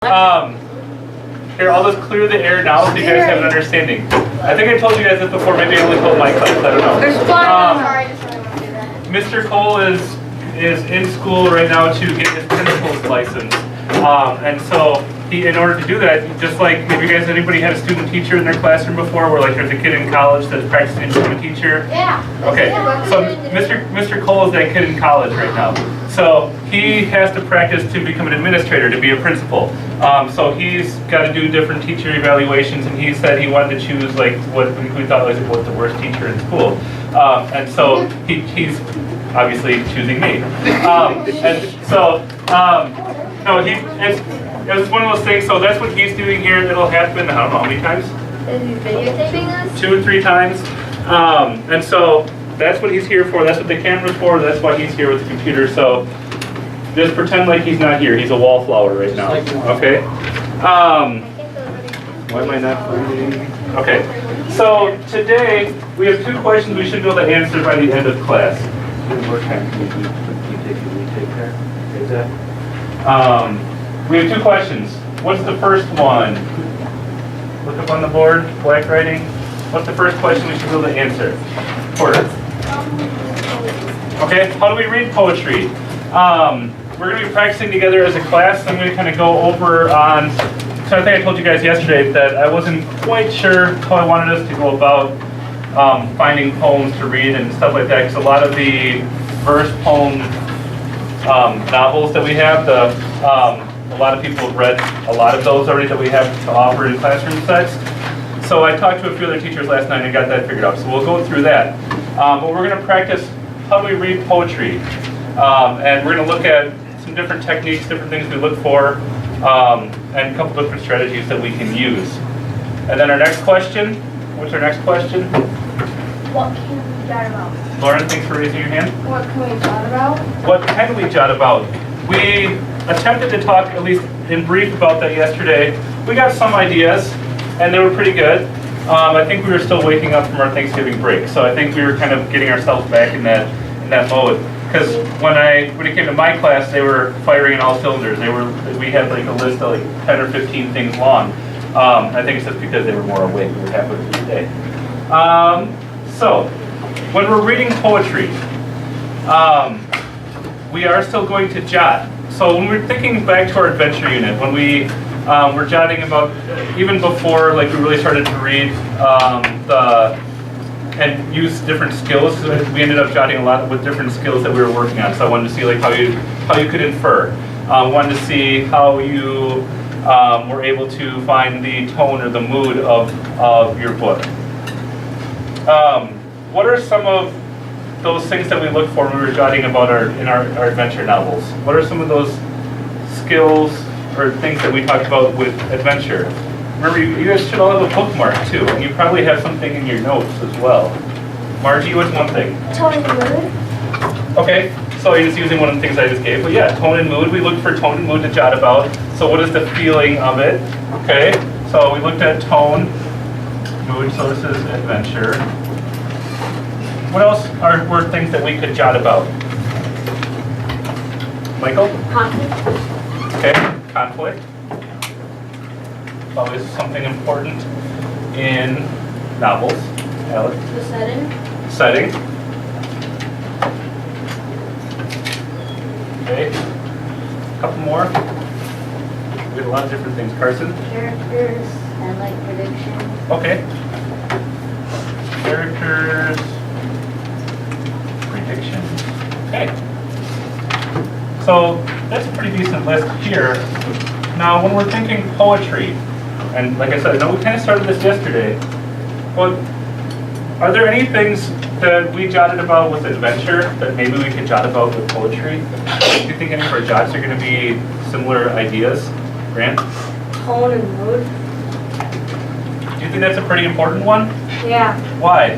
Here, I'll just clear the air now so you guys have an understanding. I think I told you guys this before, maybe I only told my class, I don't know. Mr. Cole is in school right now to get his principal's license. And so he, in order to do that, just like if you guys, anybody had a student teacher in their classroom before where like there's a kid in college that's practicing to become a teacher? Yeah. Okay, so Mr. Cole is that kid in college right now. So he has to practice to become an administrator, to be a principal. So he's got to do different teacher evaluations, and he said he wanted to choose like what we thought was the worst teacher in school. And so he's obviously choosing me. And so, no, it was one of those things, so that's what he's doing here. It'll happen, I don't know how many times? Is he videotaping us? 2 or 3 times. And so that's what he's here for. That's what the camera's for. That's why he's here with the computer. So just pretend like he's not here. He's a wallflower right now. Okay? Why am I not finding? Okay. So today we have 2 questions we should be able to answer by the end of class. We have 2 questions. What's the first one? Look up on the board, black writing. What's the first question we should be able to answer? Porter. Okay, how do we read poetry? We're going to be practicing together as a class. I'm going to kind of go over on, so I think I told you guys yesterday that I wasn't quite sure how I wanted us to go about finding poems to read and stuff like that, because a lot of the verse poem novels that we have, a lot of people have read a lot of those already that we have to offer in classroom sets. So I talked to a few other teachers last night and got that figured out. So we'll go through that. But we're going to practice how do we read poetry. And we're going to look at some different techniques, different things we look for, and a couple different strategies that we can use. And then our next question, what's our next question? What can we jot about? Lauren, thanks for raising your hand. What can we jot about? What can we jot about? We attempted to talk, at least in brief, about that yesterday. We got some ideas, and they were pretty good. I think we were still waking up from our Thanksgiving break, so I think we were kind of getting ourselves back in that mode. Because when it came to my class, they were firing in all cylinders. We had like a list of like 10 or 15 things long. I think it's just because they were more awake. We were halfway through the day. So when we're reading poetry, we are still going to jot. So when we're thinking back to our adventure unit, when we were jotting about, even before like we really started to read and use different skills, we ended up jotting a lot with different skills that we were working on. So I wanted to see like how you could infer. Wanted to see how you were able to find the tone or the mood of your book. What are some of those things that we look for when we were jotting about our adventure novels? What are some of those skills or things that we talked about with adventure? Remember, you guys should all have a bookmark too, and you probably have something in your notes as well. Margie, what's one thing? Tone and mood. Okay, so you're just using one of the things I just gave. But yeah, tone and mood. We looked for tone and mood to jot about. So what is the feeling of it? Okay, so we looked at tone, mood, so this is adventure. What else were things that we could jot about? Michael? Conflict. Okay, conflict. Always something important in novels. Alex? The setting. Setting. Okay. A couple more. We have a lot of different things. Carson? Characters and like predictions. Okay. Characters. Predictions. Okay. So that's a pretty decent list here. Now when we're thinking poetry, and like I said, I know we kind of started this yesterday, but are there any things that we jotted about with adventure that maybe we could jot about with poetry? Do you think any of our jots are going to be similar ideas? Grant? Tone and mood. Do you think that's a pretty important one? Yeah. Why?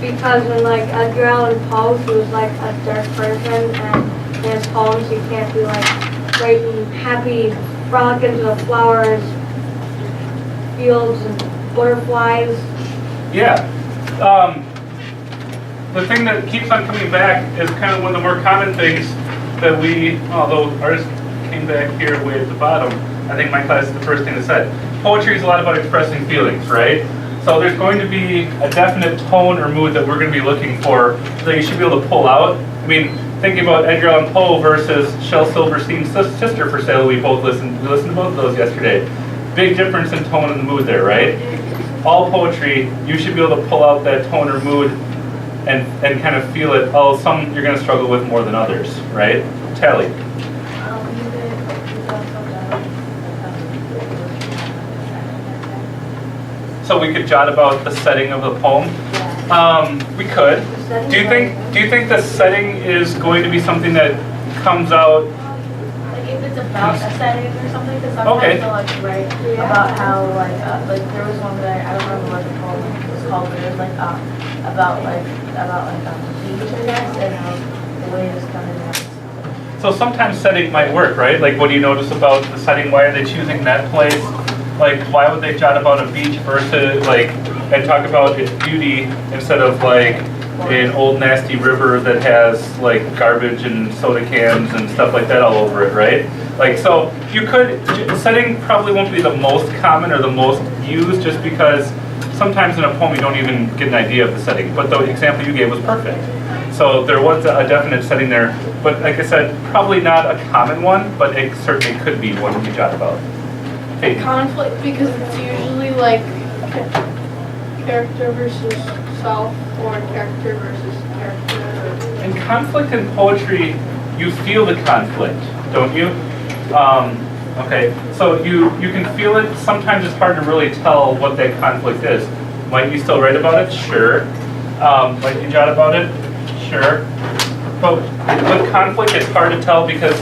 Because when like Edgar Allan Poe, he was like a dark person, and in his poems he can't be like great and happy, frolic into the flowers, fields and butterflies. Yeah. The thing that keeps on coming back is kind of one of the more common things that we, although ours came back here way at the bottom, I think my class is the first thing that said. Poetry is a lot about expressing feelings, right? So there's going to be a definite tone or mood that we're going to be looking for that you should be able to pull out. I mean, thinking about Edgar Allan Poe versus Shel Silverstein's sister for sale, we listened to both of those yesterday. Big difference in tone and the mood there, right? All poetry, you should be able to pull out that tone or mood and kind of feel it. Oh, some you're going to struggle with more than others, right? Tally. So we could jot about the setting of the poem. We could. Do you think the setting is going to be something that comes out? Like if it's about a setting or something, because sometimes they'll like write about how like there was one that I don't remember what the poem was called, but it was like about the beach, I guess, and how the waves coming out. So sometimes setting might work, right? Like what do you notice about the setting? Why are they choosing that place? Like, why would they jot about a beach versus, like, and talk about its beauty instead of, like, an old nasty river that has, like, garbage and soda cans and stuff like that all over it, right? Like, so you could, setting probably won't be the most common or the most used just because sometimes in a poem you don't even get an idea of the setting. But the example you gave was perfect. So there was a definite setting there. But like I said, probably not a common one, but it certainly could be one you jot about. Conflict, because it's usually like character versus self or character versus character. In conflict in poetry, you feel the conflict, don't you? Okay, so you can feel it. Sometimes it's hard to really tell what that conflict is. Might you still write about it? Sure. Might you jot about it? Sure. But with conflict, it's hard to tell because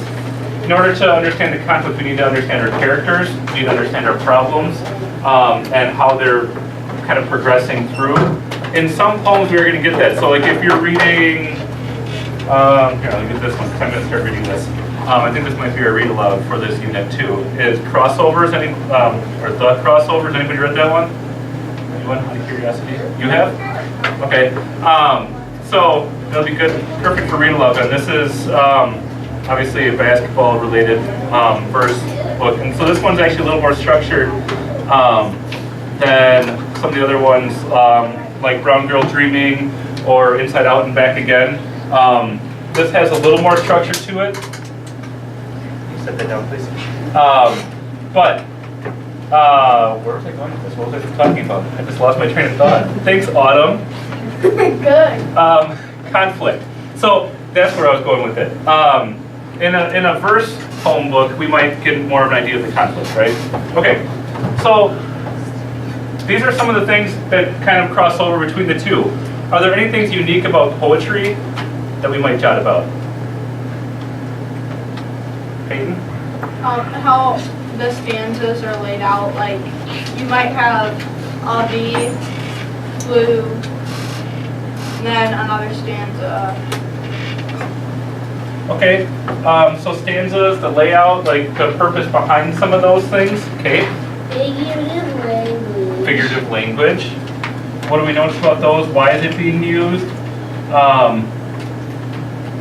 in order to understand the conflict, we need to understand our characters, we need to understand our problems, and how they're kind of progressing through. In some poems, we're going to get that. So like if you're reading, here, I'll get this one, because I'm going to start reading this. I think this might be a read aloud for this unit too. Is crossovers, or the crossovers, anybody read that one? Anyone, out of curiosity? You have? Okay. So it'll be good, perfect for read aloud then. This is, obviously a basketball-related verse book. And so this one's actually a little more structured than some of the other ones, like Brown Girl Dreaming or Inside Out and Back Again. This has a little more structure to it. Set that down, please. But where was I going with this? What was I talking about? I just lost my train of thought. Thanks, Autumn. Good. Conflict. So that's where I was going with it. In a verse poem book, we might get more of an idea of the conflict, right? Okay, so these are some of the things that kind of cross over between the two. Are there any things unique about poetry that we might jot about? Peyton? How the stanzas are laid out, like you might have a B, blue, and then another stanza. Okay, so stanzas, the layout, like the purpose behind some of those things, okay? Figurative language. Figurative language. What do we notice about those? Why is it being used?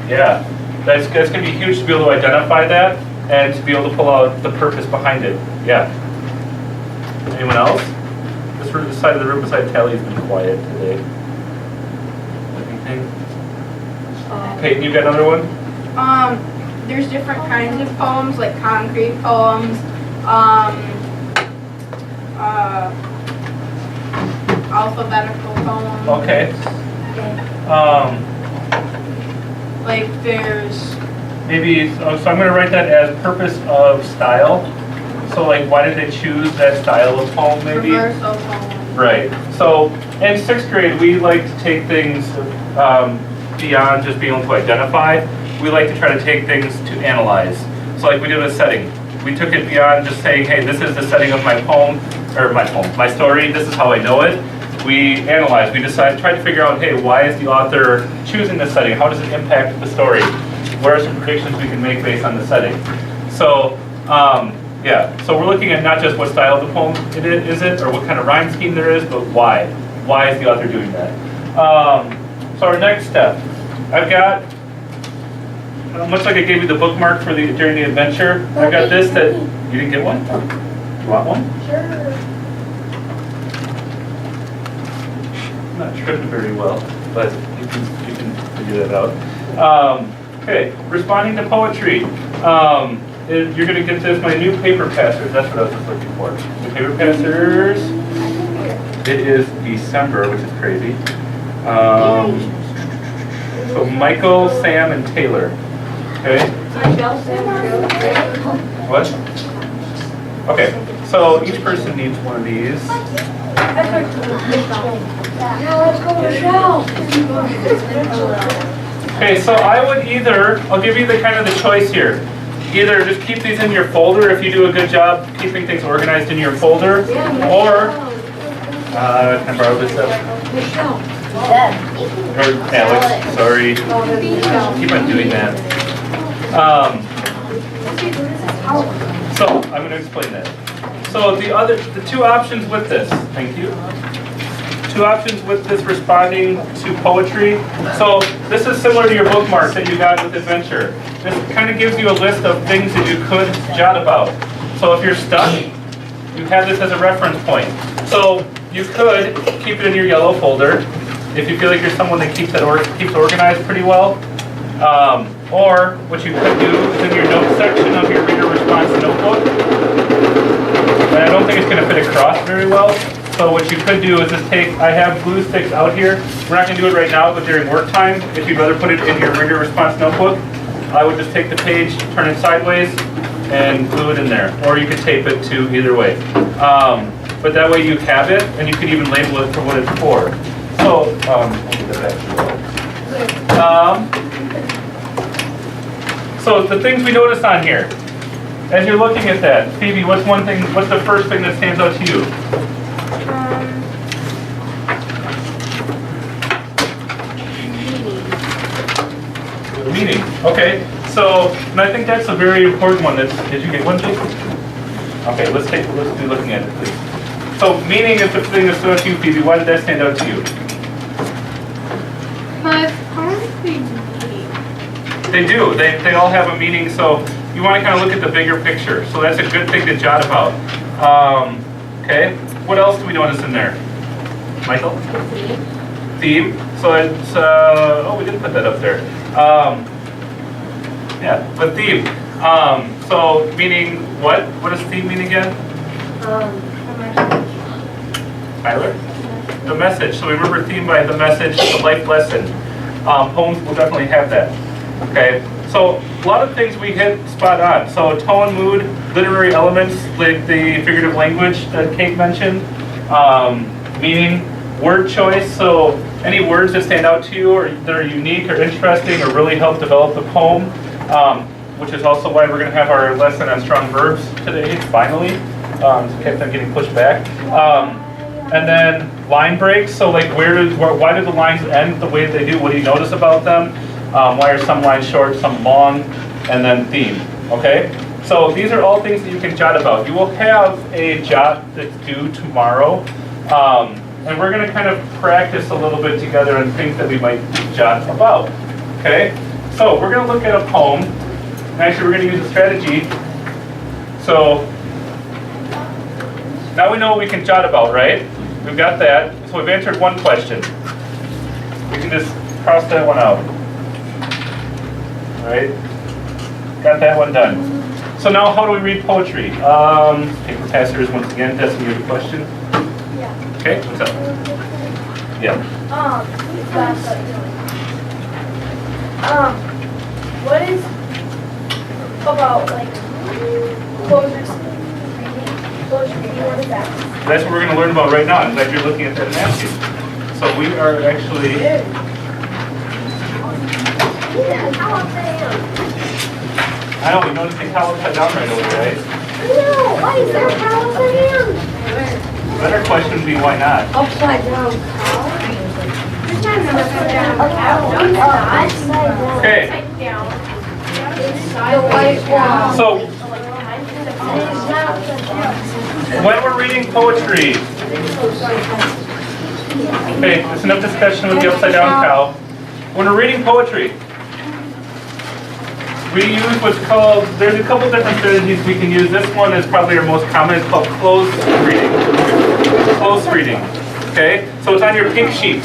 Yeah, that's going to be huge to be able to identify that and to be able to pull out the purpose behind it. Yeah. Anyone else? This side of the room beside Tally has been quiet today. Anything? Peyton, you got another one? There's different kinds of poems, like concrete poems, alphabetical poems. Okay. Like there's Maybe, so I'm going to write that as purpose of style. So like, why did they choose that style of poem maybe? reversal poems. Right. So in 6th grade, we like to take things beyond just being able to identify. We like to try to take things to analyze. So like we did a setting. We took it beyond just saying, hey, this is the setting of my poem, or my story, this is how I know it. We analyzed, we decided, tried to figure out, hey, why is the author choosing this setting? How does it impact the story? What are some predictions we can make based on the setting? So, yeah, so we're looking at not just what style of the poem is it, or what kind of rhyme scheme there is, but why. Why is the author doing that? So our next step, I've got much like I gave you the bookmark for during the adventure, I got this that, you didn't get one? You want one? Sure. I'm not tripping very well, but you can figure that out. Okay, responding to poetry. You're going to get this, my new paper passers. That's what I was just looking for. The paper passers. It is December, which is crazy. So Michael, Sam, and Taylor. Okay. What? Okay. So each person needs one of these. Now let's go to Michelle. Okay, so I would either, I'll give you the kind of the choice here. Either just keep these in your folder if you do a good job keeping things organized in your folder, or, can I borrow this up? Michelle. Or Alex, sorry. Keep on doing that. So, I'm going to explain that. So the two options with this, thank you. Two options with this responding to poetry. So this is similar to your bookmark that you got with Adventure. This kind of gives you a list of things that you could jot about. So if you're stuck, you have this as a reference point. So you could keep it in your yellow folder if you feel like you're someone that keeps organized pretty well. Or what you could do is in your notes section of your reader response notebook. And I don't think it's going to fit across very well. So what you could do is just I have glue sticks out here. We're not going to do it right now, but during work time, if you'd rather put it in your reader response notebook, I would just take the page, turn it sideways, and glue it in there. Or you could tape it too, either way. But that way you have it, and you can even label it for what it's for. So, I'll get that back to you. So the things we notice on here, as you're looking at that, Phoebe, what's the first thing that stands out to you? Meaning. Okay, so, and I think that's a very important one. Did you get one, Jason? Okay, let's be looking at it, please. So, meaning is the thing that stood out to you, Phoebe. Why did that stand out to you? But part of the They do. They all have a meaning, so you want to kind of look at the bigger picture. So that's a good thing to jot about. Okay, what else do we notice in there? Michael? Theme. So it's, we didn't put that up there. Yeah, but theme. So meaning what? What does theme mean again? Tyler? The message. So remember theme by the message, the life lesson. Poems will definitely have that. Okay, so a lot of things we hit spot on. So tone, mood, literary elements, like the figurative language that Kate mentioned. Meaning, word choice. So any words that stand out to you or that are unique or interesting or really help develop the poem, which is also why we're going to have our lesson on strong verbs today, finally. So kept on getting pushed back. And then line breaks. So like why do the lines end the way they do? What do you notice about them? Why are some lines short, some long? And then theme. Okay? So these are all things that you can jot about. You will have a jot that's due tomorrow. And we're going to kind of practice a little bit together on things that we might jot about. Okay? So we're going to look at a poem. And actually, we're going to use a strategy. So now we know what we can jot about, right? We've got that. So we've answered one question. We can just cross that one out. All right? Got that one done. So now how do we read poetry? Paper passers, once again, testing you the question. Yeah. Okay, what's up? Yeah. What is about like poetry? What is that? That's what we're going to learn about right now. I'm glad you're looking at that napkin. So we are actually... I know, we noticed the cow upside down right over, right? No, why is there cow upside down? Better question would be why not? Upside down cow? Okay. The white one. So when we're reading poetry, okay, there's enough discussion with the upside down cow. When we're reading poetry, we use what's called, there's a couple different strategies we can use. This one is probably our most common. It's called close reading. Close reading. Okay? So it's on your pink sheet.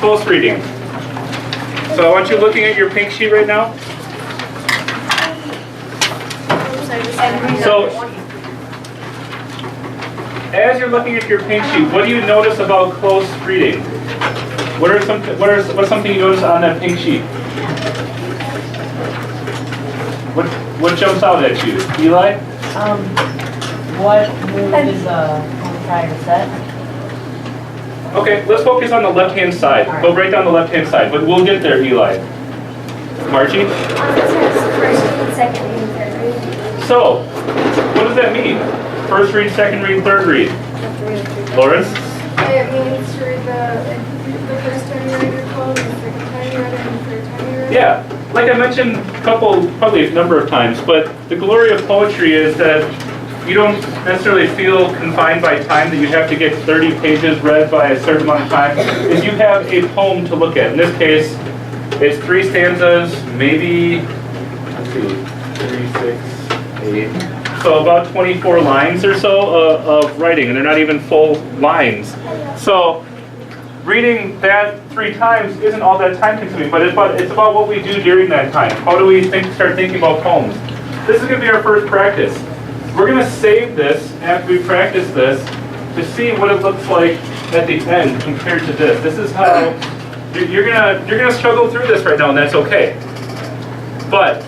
Close reading. So I want you looking at your pink sheet right now. So, as you're looking at your pink sheet, what do you notice about close reading? What's something you notice on that pink sheet? What jumps out at you, Eli? What move is home trying to set? Okay, let's focus on the left-hand side. Go right down the left-hand side, but we'll get there, Eli. Margie? It says first read, second read, third read. So, what does that mean? First read, second read, third read. Lawrence? It means to read the first time you read your poem, the second time you read it, and the third time you read it. Yeah, like I mentioned probably a number of times, but the glory of poetry is that you don't necessarily feel confined by time, that you have to get 30 pages read by a certain amount of time. Is you have a poem to look at. In this case, it's 3 stanzas, maybe, let's see, 3, 6, 8. So about 24 lines or so of writing, and they're not even full lines. So reading that 3 times isn't all that time consuming, but it's about what we do during that time. How do we start thinking about poems? This is going to be our first practice. We're going to save this after we practice this to see what it looks like at the end compared to this. This is how you're gonna struggle through this right now, and that's okay. But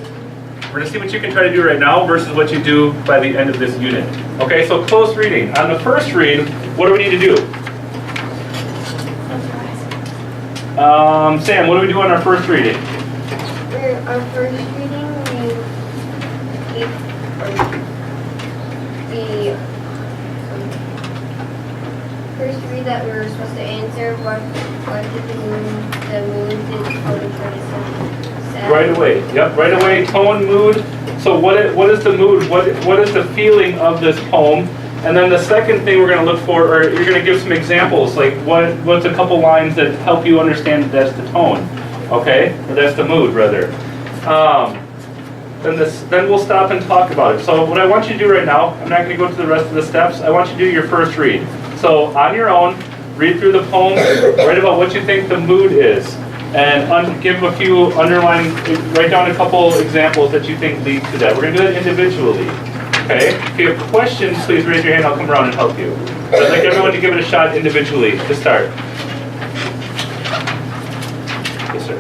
we're gonna see what you can try to do right now versus what you do by the end of this unit. Okay, so close reading. On the first read, what do we need to do? Sam, what do we do on our first reading? Our first reading, the first read that we were supposed to answer, what did the mood did tone set? Right away. Yep, right away. Tone, mood. So what is the mood? What is the feeling of this poem? And then the second thing we're going to look for, or you're going to give some examples, like what's a couple lines that help you understand that that's the tone, okay? Or that's the mood, rather. Then we'll stop and talk about it. So what I want you to do right now, I'm not going to go to the rest of the steps. I want you to do your first read. So on your own, read through the poem, write about what you think the mood is, and give a few write down a couple examples that you think lead to that. We're going to do that individually. Okay? If you have questions, please raise your hand. I'll come around and help you. I'd like everyone to give it a shot individually to start. Yes, sir.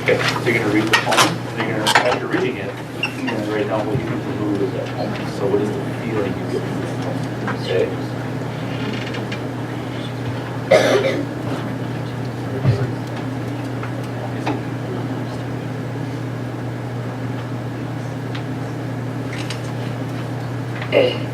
Okay, so you're going to read the poem, and you're going to, after reading it, you're going to write down what you think the mood of that poem is. So what is the feeling you get from this poem? Okay?